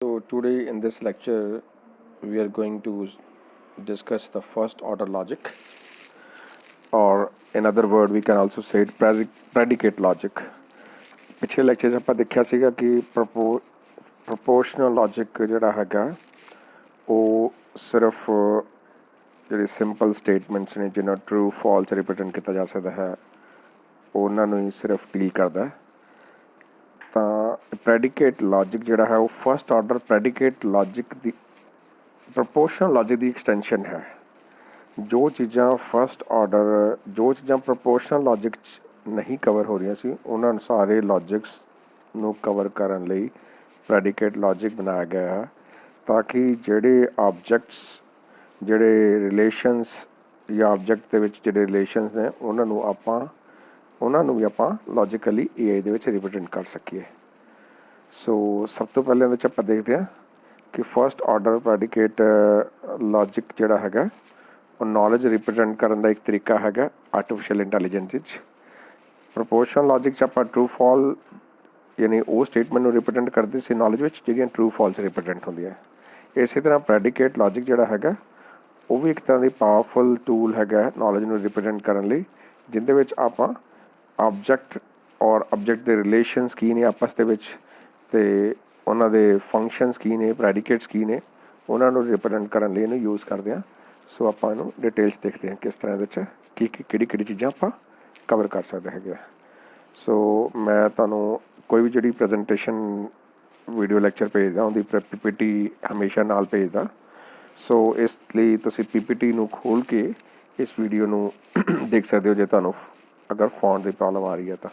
So today in this lecture we are going to discuss the first order logic, or in other word we can also say it predicate logic. ਪਿਛਲੇ lecture 'ਚ ਆਪਾਂ ਦੇਖਿਆ ਸੀਗਾ ਕਿ proportional logic ਜਿਹੜਾ ਹੈਗਾ ਉਹ ਸਿਰਫ ਜਿਹੜੇ ਸਿੰਪਲ ਸਟੇਟਮੈਂਟਸ ਨੇ ਜਿਹਨਾਂ ਟਰੂ ਫਾਲਸ ਰਿਪਰੈਜ਼ੈਂਟ ਕੀਤਾ ਜਾ ਸਕਦਾ ਹੈ ਉਹਨਾਂ ਨੂੰ ਹੀ ਸਿਰਫ ਡੀਲ ਕਰਦਾ। ਤਾਂ ਪ੍ਰੈਡੀਕੇਟ ਲੌਜਿਕ ਜਿਹੜਾ ਹੈ ਉਹ ਫਸਟ ਆਰਡਰ ਪ੍ਰੈਡੀਕੇਟ ਲੌਜਿਕ ਦੀ ਪ੍ਰੋਪੋਰਸ਼ਨਲ ਲੌਜਿਕ ਦੀ ਐਕਸਟੈਂਸ਼ਨ ਹੈ। ਜੋ ਚੀਜ਼ਾਂ ਫਸਟ ਆਰਡਰ ਜੋ ਚੀਜ਼ਾਂ ਪ੍ਰੋਪੋਰਸ਼ਨਲ ਲੌਜਿਕ 'ਚ ਨਹੀਂ ਕਵਰ ਹੋ ਰਹੀਆਂ ਸੀ ਉਹਨਾਂ ਨੂੰ ਸਾਰੇ ਲੌਜਿਕਸ ਨੂੰ ਕਵਰ ਕਰਨ ਲਈ ਪ੍ਰੈਡੀਕੇਟ ਲੌਜਿਕ ਬਣਾਇਆ ਗਿਆ ਹੈ, ਤਾਂ ਕਿ ਜਿਹੜੇ ਆਬਜੈਕਟਸ ਜਿਹੜੇ ਰਿਲੇਸ਼ਨਸ ਜਾਂ ਆਬਜੈਕਟ ਦੇ ਵਿੱਚ ਜਿਹੜੇ ਰਿਲੇਸ਼ਨਸ ਨੇ ਉਹਨਾਂ ਨੂੰ ਵੀ ਆਪਾਂ ਲੌਜੀਕਲੀ AI ਦੇ ਵਿੱਚ ਰਿਪਰੈਜ਼ੈਂਟ ਕਰ ਸਕੀਏ। ਸੋ ਸਭ ਤੋਂ ਪਹਿਲਾਂ ਇਹਦੇ 'ਚ ਆਪਾਂ ਦੇਖਦੇ ਹਾਂ ਕਿ ਫਸਟ ਆਰਡਰ ਪ੍ਰੈਡੀਕੇਟ ਲੌਜਿਕ ਜਿਹੜਾ ਹੈਗਾ ਉਹ ਨੌਲੇਜ ਰਿਪਰੈਜ਼ੈਂਟ ਕਰਨ ਦਾ ਇੱਕ ਤਰੀਕਾ ਹੈਗਾ ਆਰਟੀਫਿਸ਼ੀਅਲ ਇੰਟੈਲੀਜੈਂਸ ਵਿੱਚ। ਪ੍ਰੋਪੋਰਸ਼ਨਲ ਲੌਜਿਕ 'ਚ ਆਪਾਂ ਟਰੂ ਫਾਲ ਯਾਨੀ ਉਹ ਸਟੇਟਮੈਂਟ ਨੂੰ ਰਿਪਰੈਜ਼ੈਂਟ ਕਰਦੇ ਸੀ ਨੌਲੇਜ ਵਿੱਚ ਜਿਹੜੀਆਂ ਟਰੂ ਫਾਲਸ ਰਿਪਰੈਜ਼ੈਂਟ ਹੁੰਦੀਆਂ। ਇਸੇ ਤਰ੍ਹਾਂ ਪ੍ਰੈਡੀਕੇਟ ਲੌਜਿਕ ਜਿਹੜਾ ਹੈਗਾ ਉਹ ਵੀ ਇੱਕ ਤਰ੍ਹਾਂ ਦੀ ਪਾਵਰਫੁਲ ਟੂਲ ਹੈਗਾ ਨੌਲੇਜ ਨੂੰ ਰਿਪਰੈਜ਼ੈਂਟ ਕਰਨ ਲਈ, ਜਿਹਦੇ ਵਿੱਚ ਆਪਾਂ ਆਬਜੈਕਟ ਔਰ ਆਬਜੈਕਟ ਦੇ ਰਿਲੇਸ਼ਨਸ ਕੀ ਨੇ ਆਪਸ ਦੇ ਵਿੱਚ ਅਤੇ ਉਹਨਾਂ ਦੇ ਫੰਕਸ਼ਨਸ ਕੀ ਨੇ, ਪ੍ਰੈਡੀਕੇਟਸ ਕੀ ਨੇ, ਉਹਨਾਂ ਨੂੰ ਰਿਪਰੈਜ਼ੈਂਟ ਕਰਨ ਲਈ ਇਹਨੂੰ ਯੂਜ਼ ਕਰਦੇ ਹਾਂ। ਸੋ ਆਪਾਂ ਇਹਨੂੰ ਡਿਟੇਲਸ ਦੇਖਦੇ ਹਾਂ ਕਿਸ ਤਰ੍ਹਾਂ ਇਹਦੇ 'ਚ ਕਿਹੜੀ ਚੀਜ਼ਾਂ ਆਪਾਂ ਕਵਰ ਕਰ ਸਕਦੇ ਹੈਗੇ ਆ। ਸੋ ਮੈਂ ਤੁਹਾਨੂੰ ਕੋਈ ਵੀ ਜਿਹੜੀ ਪ੍ਰੈਜੈਂਟੇਸ਼ਨ ਵੀਡੀਓ ਲੈਕਚਰ ਭੇਜਦਾ ਉਹਦੀ PPT ਹਮੇਸ਼ਾ ਨਾਲ ਭੇਜਦਾ। ਸੋ ਇਸ ਲਈ ਤੁਸੀਂ PPT ਨੂੰ ਖੋਲ੍ਹ ਕੇ ਇਸ ਵੀਡੀਓ ਨੂੰ ਦੇਖ ਸਕਦੇ ਹੋ ਜੇ ਤੁਹਾਨੂੰ ਅਗਰ ਫੌਂਟ ਦੀ ਪ੍ਰੋਬਲਮ ਆ ਰਹੀ ਹੈ ਤਾਂ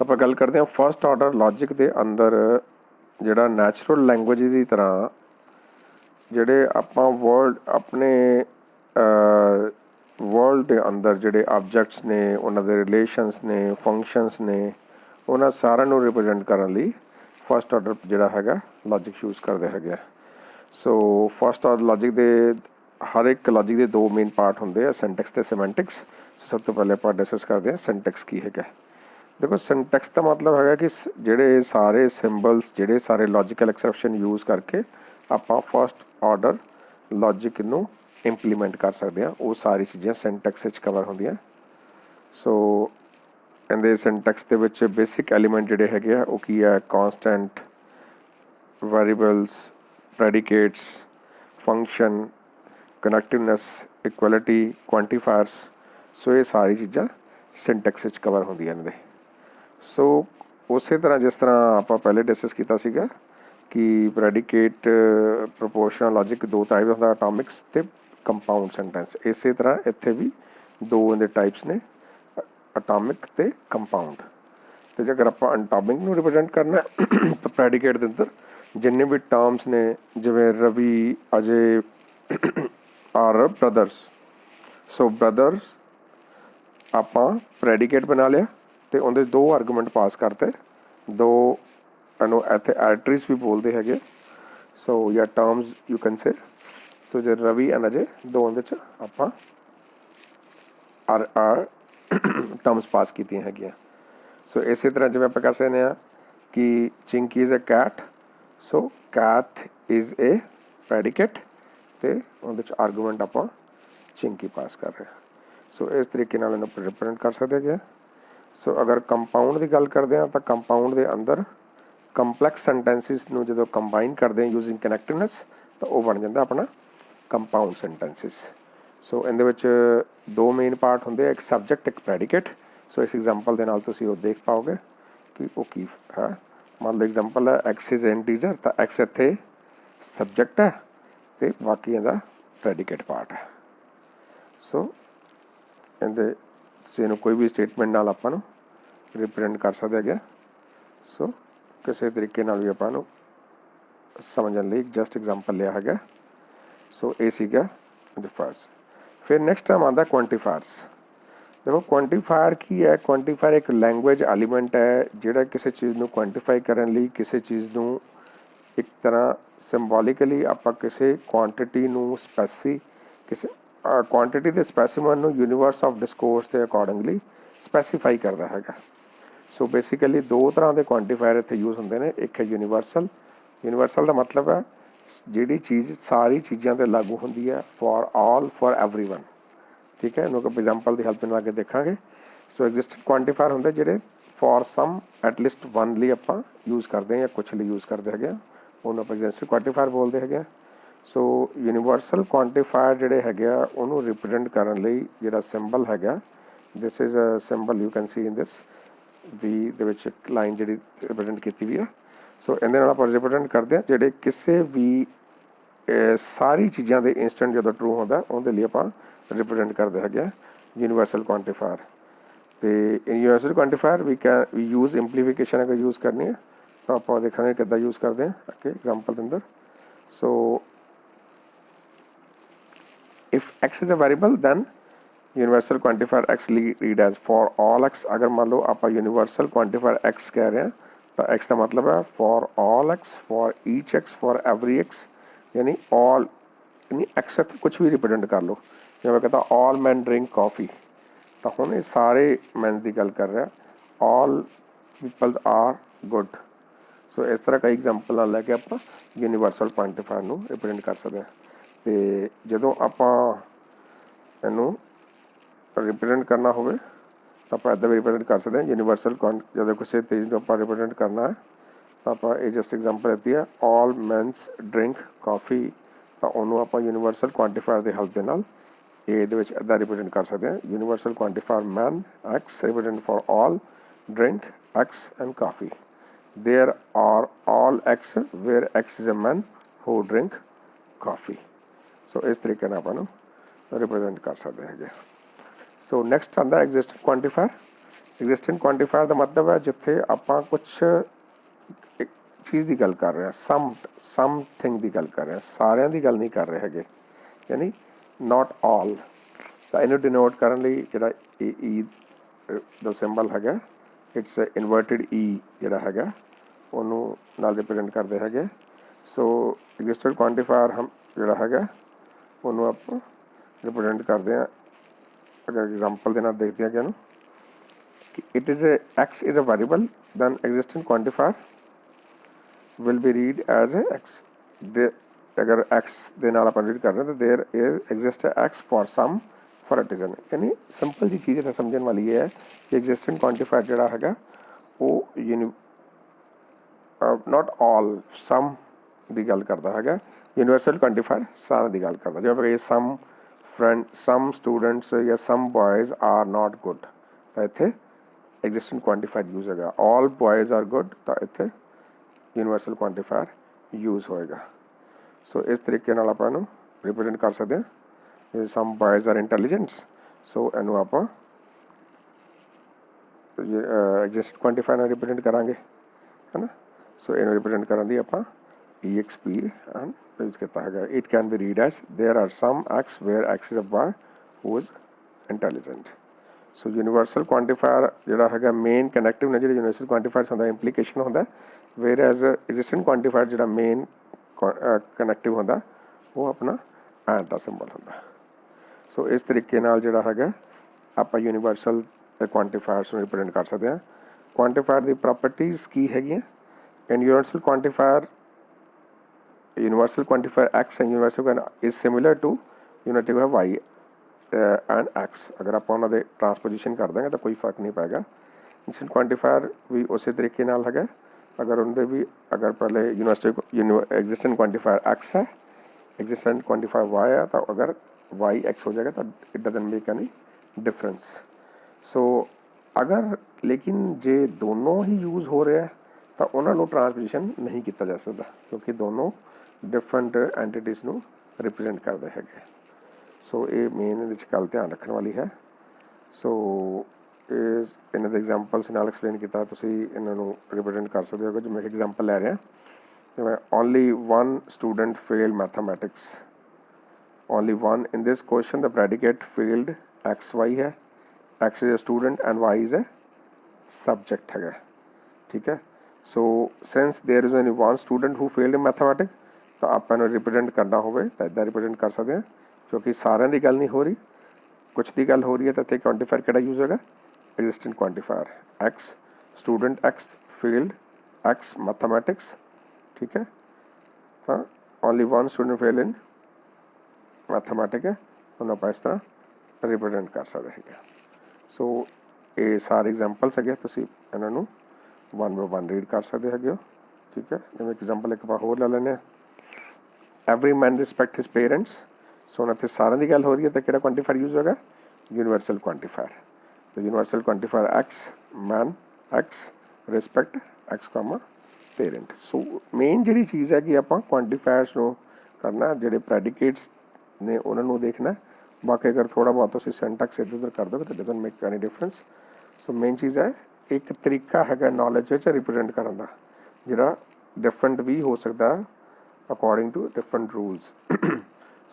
ਆਪਾਂ ਗੱਲ ਕਰਦੇ ਹਾਂ ਫਸਟ ਆਰਡਰ ਲੌਜਿਕ ਦੇ ਅੰਦਰ ਜਿਹੜਾ ਨੈਚੁਰਲ ਲੈਂਗੁਏਜ ਦੀ ਤਰ੍ਹਾਂ ਜਿਹੜੇ ਆਪਾਂ ਆਪਣੇ ਵਰਲਡ ਦੇ ਅੰਦਰ ਜਿਹੜੇ ਆਬਜੈਕਟਸ ਨੇ, ਉਹਨਾਂ ਦੇ ਰਿਲੇਸ਼ਨਸ ਨੇ, ਫੰਕਸ਼ਨਸ ਨੇ, ਉਹਨਾਂ ਸਾਰਿਆਂ ਨੂੰ ਰਿਪਰੈਜ਼ੈਂਟ ਕਰਨ ਲਈ ਫਸਟ ਆਰਡਰ ਜਿਹੜਾ ਹੈਗਾ ਲੌਜਿਕ ਯੂਜ਼ ਕਰਦੇ ਹੈਗੇ ਆ। ਸੋ ਫਸਟ ਆਰਡਰ ਲੌਜਿਕ ਦੇ ਹਰ ਇੱਕ ਲੌਜਿਕ ਦੇ ਦੋ ਮੇਨ ਪਾਰਟ ਹੁੰਦੇ ਆ, ਸਿੰਟੈਕਸ ਅਤੇ ਸਿਮੈਂਟਿਕਸ। ਸਭ ਤੋਂ ਪਹਿਲੇ ਆਪਾਂ ਡਿਸਕਸ ਕਰਦੇ ਹਾਂ ਸਿੰਟੈਕਸ ਕੀ ਹੈਗਾ। ਦੇਖੋ ਸਿੰਟੈਕਸ ਦਾ ਮਤਲਬ ਹੈਗਾ ਕਿ ਜਿਹੜੇ ਸਾਰੇ ਸਿੰਬਲਸ, ਜਿਹੜੇ ਸਾਰੇ ਲੌਜੀਕਲ ਐਕਸੈਪਸ਼ਨ ਯੂਜ਼ ਕਰਕੇ ਆਪਾਂ ਫਸਟ ਆਰਡਰ ਲੌਜਿਕ ਨੂੰ ਇੰਪਲੀਮੈਂਟ ਕਰ ਸਕਦੇ ਹਾਂ, ਉਹ ਸਾਰੀ ਚੀਜ਼ਾਂ ਸਿੰਟੈਕਸ ਵਿੱਚ ਕਵਰ ਹੁੰਦੀਆਂ। ਸੋ ਇਹਦੇ ਸਿੰਟੈਕਸ ਦੇ ਵਿੱਚ ਬੇਸਿਕ ਐਲੀਮੈਂਟ ਜਿਹੜੇ ਹੈਗੇ ਆ ਉਹ ਕੀ ਹੈ, ਕਾਂਸਟੈਂਟ, ਵੇਰੀਏਬਲਸ, ਪ੍ਰੈਡੀਕੇਟਸ, ਫੰਕਸ਼ਨ, ਕਨੈਕਟਿਵਨੈਸ, ਇਕੁਐਲਿਟੀ, ਕੁਆਂਟੀਫਾਇਰਸ। ਸੋ ਇਹ ਸਾਰੀ ਚੀਜ਼ਾਂ ਸਿੰਟੈਕਸ ਵਿੱਚ ਕਵਰ ਹੁੰਦੀਆਂ ਨੇ। ਸੋ ਉਸੇ ਤਰ੍ਹਾਂ ਜਿਸ ਤਰ੍ਹਾਂ ਆਪਾਂ ਪਹਿਲੇ ਡਿਸਕਸ ਕੀਤਾ ਸੀਗਾ ਕਿ ਪ੍ਰੈਡੀਕੇਟ ਪ੍ਰੋਪੋਰਸ਼ਨਲ ਲੌਜਿਕ ਦੋ ਟਾਈਪ ਹੁੰਦਾ, ਅਟੋਮਿਕਸ ਅਤੇ ਕੰਪਾਊਂਡ ਸੈਂਟੈਂਸ। ਇਸੇ ਤਰ੍ਹਾਂ ਇੱਥੇ ਵੀ ਦੋ ਇਹਦੇ ਟਾਈਪਸ ਨੇ, ਅਟੋਮਿਕ ਅਤੇ ਕੰਪਾਊਂਡ। ਅਤੇ ਜੇਕਰ ਆਪਾਂ ਅਟੋਮਿਕ ਨੂੰ ਰਿਪਰੈਜ਼ੈਂਟ ਕਰਨਾ ਤਾਂ ਪ੍ਰੈਡੀਕੇਟ ਦੇ ਅੰਦਰ ਜਿੰਨੇ ਵੀ ਟਰਮਸ ਨੇ, ਜਿਵੇਂ ਰਵੀ, ਅਜੇ ਆਰ ਬ੍ਰਦਰਸ। ਸੋ ਬ੍ਰਦਰਸ ਆਪਾਂ ਪ੍ਰੈਡੀਕੇਟ ਬਣਾ ਲਿਆ ਅਤੇ ਉਹਦੇ ਦੋ ਆਰਗੂਮੈਂਟ ਪਾਸ ਕਰਤੇ, ਦੋ ਇਹਨੂੰ ਇੱਥੇ ਐਟਰੀਜ਼ ਵੀ ਬੋਲਦੇ ਹੈਗੇ। ਸੋ ਜਾਂ ਟਰਮਸ ਯੂ ਕੈਨ ਸੇ। ਸੋ ਜੇ ਰਵੀ ਐਂਡ ਅਜੇ ਦੋ ਉਹਦੇ 'ਚ ਆਪਾਂ ਟਰਮਸ ਪਾਸ ਕੀਤੀਆਂ ਹੈਗੀਆਂ। ਸੋ ਇਸੇ ਤਰ੍ਹਾਂ ਜਿਵੇਂ ਆਪਾਂ ਕਹਿ ਸਕਦੇ ਹਾਂ ਕਿ Chinki is a cat. So cat is a predicate ਅਤੇ ਉਹਦੇ 'ਚ ਆਰਗੂਮੈਂਟ ਆਪਾਂ ਚਿੰਕੀ ਪਾਸ ਕਰ ਰਹੇ। ਸੋ ਇਸ ਤਰੀਕੇ ਨਾਲ ਇਹਨੂੰ ਰਿਪਰੈਜ਼ੈਂਟ ਕਰ ਸਕਦੇ ਹੈਗੇ। ਸੋ ਅਗਰ ਕੰਪਾਊਂਡ ਦੀ ਗੱਲ ਕਰਦੇ ਹਾਂ ਤਾਂ ਕੰਪਾਊਂਡ ਦੇ ਅੰਦਰ ਕੰਪਲੈਕਸ ਸੈਂਟੈਂਸਿਸ ਨੂੰ ਜਦੋਂ ਕੰਬਾਈਨ ਕਰਦੇ ਹਾਂ ਯੂਜ਼ਿੰਗ ਕਨੈਕਟਿਵਨੈਸ ਤਾਂ ਉਹ ਬਣ ਜਾਂਦਾ ਆਪਣਾ ਕੰਪਾਊਂਡ ਸੈਂਟੈਂਸਿਸ। ਸੋ ਇਹਦੇ ਵਿੱਚ ਦੋ ਮੇਨ ਪਾਰਟ ਹੁੰਦੇ ਆ, ਇੱਕ ਸਬਜੈਕਟ, ਇੱਕ ਪ੍ਰੈਡੀਕੇਟ। ਸੋ ਇਸ ਐਗਜ਼ਾਮਪਲ ਦੇ ਨਾਲ ਤੁਸੀਂ ਉਹ ਦੇਖ ਪਾਓਗੇ ਕਿ ਉਹ ਕੀ ਹੈ। ਮੰਨ ਲਓ ਐਗਜ਼ਾਮਪਲ ਹੈ ਐਕਸ ਇਜ਼ ਇੰਟੀਜਰ, ਤਾਂ ਐਕਸ ਇੱਥੇ ਸਬਜੈਕਟ ਹੈ ਅਤੇ ਬਾਕੀ ਇਹਦਾ ਪ੍ਰੈਡੀਕੇਟ ਪਾਰਟ ਹੈ। ਸੋ ਇਹਦੇ ਤੁਸੀਂ ਇਹਨੂੰ ਕੋਈ ਵੀ ਸਟੇਟਮੈਂਟ ਨਾਲ ਆਪਾਂ ਨੂੰ ਰਿਪਰੈਜ਼ੈਂਟ ਕਰ ਸਕਦੇ ਹੈਗੇ। ਸੋ ਕਿਸੇ ਤਰੀਕੇ ਨਾਲ ਵੀ ਆਪਾਂ ਨੂੰ ਸਮਝਣ ਲਈ ਜਸਟ ਐਗਜ਼ਾਮਪਲ ਲਿਆ ਹੈਗਾ। ਸੋ ਇਹ ਸੀਗਾ ਫਸਟ। ਫਿਰ ਨੈਕਸਟ ਟਾਈਮ ਆਉਂਦਾ ਕੁਆਂਟੀਫਾਇਰਸ। ਦੇਖੋ ਕੁਆਂਟੀਫਾਇਰ ਕੀ ਹੈ? ਕੁਆਂਟੀਫਾਇਰ ਇੱਕ ਲੈਂਗੁਏਜ ਐਲੀਮੈਂਟ ਹੈ ਜਿਹੜਾ ਕਿਸੇ ਚੀਜ਼ ਨੂੰ ਕੁਆਂਟੀਫਾਈ ਕਰਨ ਲਈ, ਕਿਸੇ ਚੀਜ਼ ਨੂੰ ਇੱਕ ਤਰ੍ਹਾਂ ਸਿੰਬੋਲੀਕਲੀ ਆਪਾਂ ਕਿਸੇ ਕੁਆਂਟਿਟੀ ਨੂੰ ਕਿਸੇ ਕੁਆਂਟਿਟੀ ਦੇ ਸਪੈਸੀਮਨ ਨੂੰ ਯੂਨੀਵਰਸ ਆਫ ਡਿਸਕੋਰਸ ਦੇ ਅਕੋਰਡਿੰਗਲੀ ਸਪੈਸੀਫਾਈ ਕਰਦਾ ਹੈਗਾ। ਸੋ ਬੇਸਿਕਲੀ ਦੋ ਤਰ੍ਹਾਂ ਦੇ ਕੁਆਂਟੀਫਾਇਰ ਇੱਥੇ ਯੂਜ਼ ਹੁੰਦੇ ਨੇ, ਇੱਕ ਹੈ ਯੂਨੀਵਰਸਲ यूनिवर्सल का मतलब है जिहड़ी चीज़ सारी चीज़ों ते लागू होंदी है, फॉर ऑल, फॉर एवरीवन। ठीक है, इन्हों को एग्जाम्पल की हेल्प ਨਾਲ ਅੱਗੇ ਦੇਖਾਂਗੇ। सो एग्जिस्टेंट क्वांटिफायर होंगे ਜਿਹੜੇ फॉर सम एटलीस्ट वन ਲਈ ਆਪਾਂ यूज़ करते हैं या कुछ ਲਈ यूज़ करते हैं, ਉਹਨੂੰ ਆਪਾਂ एग्जिस्टेंट क्वांटिफायर बोलते हैं। सो यूनीवर्सल क्वांटिफायर ਜਿਹੜੇ ਹੈਗੇ ਆ ਉਹਨੂੰ ਰਿਪਰੈਜ਼ੈਂਟ ਕਰਨ ਲਈ ਜਿਹੜਾ ਸਿੰਬਲ ਹੈਗਾ, this is a symbol you can see in this ਵੀ ਦੇ ਵਿੱਚ ਇੱਕ ਲਾਈਨ ਜਿਹੜੀ ਰਿਪਰੈਜ਼ੈਂਟ ਕੀਤੀ ਵੀ ਆ। ਸੋ ਇਹਦੇ ਨਾਲ ਆਪਾਂ ਰਿਪਰੈਜ਼ੈਂਟ ਕਰਦੇ ਹਾਂ ਜਿਹੜੇ ਕਿਸੇ ਵੀ ਸਾਰੀ ਚੀਜ਼ਾਂ ਦੇ ਇੰਸਟੈਂਟ ਜਦੋਂ ਟਰੂ ਹੁੰਦਾ ਉਹਦੇ ਲਈ ਆਪਾਂ ਰਿਪਰੈਜ਼ੈਂਟ ਕਰਦੇ ਹੈਗੇ ਆ यूनीवर्सल क्वांटिफायर। तो यूनीवर्सल क्वांटिफायर वी यूज़ इंप्लीफिकेशन अगर यूज़ करनी है तो आप देखा कि यूज़ करते हैं ओके एग्जाम्पल के अंदर। So if x is a variable then universal quantifier x read as for all x. अगर मान लो आप यूनीवर्सल क्वांटिफायर एक्स कह रहे हैं तो एक्स का मतलब है for all x, for each x, for every x, यानी ऑल यानी एक्स कुछ भी रिप्रेजेंट कर लो। जिवें कहता ऑल मैन ड्रिंक कॉफ़ी, तो हुण ये सारे मैन की गल कर रहा, ऑल पीपल्स आर गुड। सो इस तरह कई एग्जाम्पल लैके आप यूनीवर्सल क्वांटिफायर नूं रिप्रेजेंट कर सकते हैं। तो जदों आपां इहनूं रिप्रेजेंट करना हो तो आप इदां भी रिप्रेजेंट कर सकते हैं। यूनीवर्सल जो किसी चीज़ को आप रिप्रेजेंट करना है तो आप ये जस्ट एग्जाम्पल दी है ऑल मैनस ड्रिंक कॉफ़ी, तो उन्होंने आप यूनीवर्सल क्वांटिफायर की हेल्प के नाल ये इदा रिप्रेजेंट कर सकते हैं। Universal quantifier man x represent for all drink x and coffee. There are all x where x is a man who drink coffee. So इस तरीके आप रिप्रेजेंट कर सकते हैं। सो नैक्सट आता एग्जिस्टेंट क्वांटिफायर। एग्जिस्टेंट क्वांटिफायर का मतलब है जिथे आप कुछ एक चीज़ की गल कर रहे हैं, सम थिंग की गल कर रहे हैं, सारिਆਂ की गल नहीं कर रहे हैं, यानी नॉट ऑल। तो इन्हें डिनोट करने ਲਈ ਜਿਹੜਾ ई ਦਾ ਸਿੰਬਲ ਹੈਗਾ इट्स इनवर्टेड ई ਜਿਹੜਾ ਹੈਗਾ ਉਹਨੂੰ ਨਾਲ ਰਿਪਰੈਜ਼ੈਂਟ ਕਰਦੇ ਹੈਗੇ। सो एग्जिस्टेंट क्वांटिफायर हम ਜਿਹੜਾ ਹੈਗਾ ਉਹਨੂੰ ਆਪਾਂ रिप्रेजेंट करते हैं। अगर एग्जाम्पल के नाल देखते हैं कि it is x is a variable then existent quantifier will be read as a x. अगर एक्स के नाल आप रीड कर रहे हैं तो there is exist x for some for एटिजन, यानी सिंपल जी चीज़ समझने वाली ये है कि एग्जिस्टेंट क्वांटिफायर जोड़ा है वो नॉट ऑल सम की गल करता है। यूनीवर्सल क्वांटिफायर सारा की गल करता, जिवें सम फ्रेंड सम स्टूडेंट्स या सम बॉयज़ आर नॉट गुड, तो इत्थे एग्जिस्टेंट क्वांटिफायर यूज़ होगा। ऑल बॉयज़ आर गुड, तो इत्थे यूनीवर्सल क्वांटिफायर यूज़ होएगा। सो इस तरीके नाल आपां इहनूं रिप्रेजेंट कर सकते हैं। सम बॉयज़ आर इंटैलीजेंट्स, सो इहनूं आपां एग्जिस्टेंट क्वांटिफायर नाल रिप्रेजेंट करांगे, है ना। सो इहनूं रिप्रेजेंट करन लई आपां EXP एंड यूज किया है। It can be read as there are some x where x is a boy who is intelligent. So universal quantifier जोड़ा है मेन कनैक्टिव ने जो यूनीवर्सल क्वांटिफायर होंगे इंप्लीकेशन होंगे, वेयर एज एग्जिस्टेंट क्वांटिफायर जो main connective होंगे वो अपना एंड का सिंबल होंगे। सो इस तरीके जोड़ा है आप यूनीवर्सल क्वांटिफायर्स रिप्रेजेंट कर सकते हैं। क्वांटिफायर की प्रॉपर्टीज़ की है इन universal quantifier. Universal quantifier x and universal is similar to unity है वाई एंड एक्स। अगर आप उन्होंने ट्रांसपोजिशन कर देंगे तो कोई फर्क नहीं पाएगा। इंस्टेंट क्वांटिफायर भी उसी तरीके नाल है। अगर उनके भी अगर पहले यूनिवर्सल एग्जिस्टेंट क्वांटिफायर एक्स है, एग्जिस्टेंट क्वांटिफायर वाई है, तो अगर वाई एक्स हो जाएगा तो it doesn't make any difference. So अगर लेकिन जे दोनों ही यूज़ हो रहे हैं तो उन्होंने ट्रांसपोजिशन नहीं किया जा सकता, क्योंकि दोनों डिफरेंट एंटिटीज़ नूं रिप्रेजेंट करते हैं। सो ये मेन गल ध्यान रखने वाली है। सो इस इन्हों के एग्जाम्पल्स नाल एक्सप्लेन किया, तुसीं इन्हों रिप्रेजेंट कर सकते हो। जो मैं एग्जाम्पल लै रहा जिवें only one student fail mathematics, only one in this question the predicate failed x y है, x is a student and y is a subject है, ठीक है। So since there is only one student who failed in mathematics, तो आप represent करना हो तो इदा रिप्रेजेंट कर सकते हैं, क्योंकि सारे की गल नहीं हो रही, कुछ की गल हो रही है। तो इतने क्वांटिफायर किहड़ा यूज़ होगा, existent quantifier x student x field x mathematics, ठीक है। ਤਾਂ ਓਨਲੀ वन स्टूडेंट फेल इन मैथमेटिक है ਉਹਨੂੰ ਆਪਾਂ ਇਸ ਤਰ੍ਹਾਂ ਰਿਪਰੈਜ਼ੈਂਟ ਕਰ ਸਕਦੇ ਹੈਗੇ। ਸੋ ਇਹ ਸਾਰੇ ਐਗਜ਼ਾਮਪਲਸ ਹੈਗੇ, ਤੁਸੀਂ ਇਹਨਾਂ ਨੂੰ 1 ਬਾਈ 1 ਰੀਡ ਕਰ ਸਕਦੇ ਹੈਗੇ ਹੋ। ਠੀਕ ਹੈ, ਜਿਵੇਂ ਐਗਜ਼ਾਮਪਲ ਇੱਕ ਆਪਾਂ ਹੋਰ ਲੈ ਲੈਂਦੇ ਹਾਂ, ਐਵਰੀ ਮੈਨ ਰਿਸਪੈਕਟ ਹਿਸ ਪੇਰੈਂਟਸ। ਸੋ ਹੁਣ ਇੱਥੇ ਸਾਰਿਆਂ ਦੀ ਗੱਲ ਹੋ ਰਹੀ ਹੈ, ਤਾਂ ਕਿਹੜਾ ਕੁਆਂਟੀਫਾਇਰ ਯੂਜ਼ ਹੋਗਾ? Universal quantifier. तो universal quantifier x man, x respect, x comma parent. So main जी चीज़ है कि आप क्वांटिफायर्स को करना, जोड़े प्रैडिकेट्स ने उन्होंने देखना। बाकी अगर थोड़ा बहुत तुम सेंटैक्स इधर उधर कर दो तो doesn't make any difference. So main चीज़ है एक तरीका है नॉलेज रिप्रजेंट करने का, जोड़ा डिफरेंट भी हो सकता है अकॉर्डिंग टू डिफरेंट रूल्स।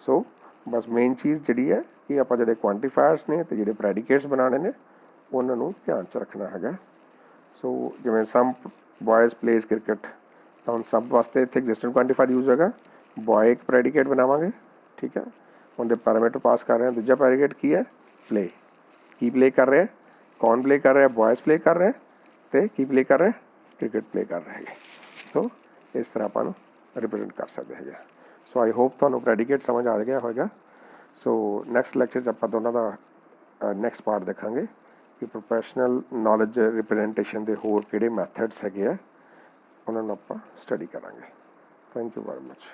सो बस मेन चीज़ जी है कि आप जो क्वांटिफायर्स ने तो जोड़े प्रैडिकेट्स बनाने ने उन्होंने ध्यान च रखना है। सो जिवें सम बॉयज़ प्लेज क्रिकेट, तो हम सब वास्ते इतने एग्जिस्टेंट क्वांटिफायर यूज होगा। बॉय एक प्रैडिकेट बनावांगे, ठीक है, उनके पैरामीटर पास कर रहे हैं। दूजा प्रैडिकेट की है? प्ले। की प्ले कर रहे हैं? कौन प्ले कर रहे हैं? बॉयज़ प्ले कर रहे हैं, तो की प्ले कर रहे हैं? क्रिकेट प्ले कर रहे हैं। सो इस तरह अपन रिप्रजेंट कर सकते हैं। सो आई होप तुहानू प्रैडिकेट समझ आ गया होगा। सो नैक्सट लैक्चर च आपां दोनों का नैक्सट पार्ट देखांगे कि प्रोफैशनल नॉलेज रिप्रजेंटेशन के होर किहड़े मैथड्स हैगे आ, उन्होंने आपां स्टडी करांगे। Thank you very much.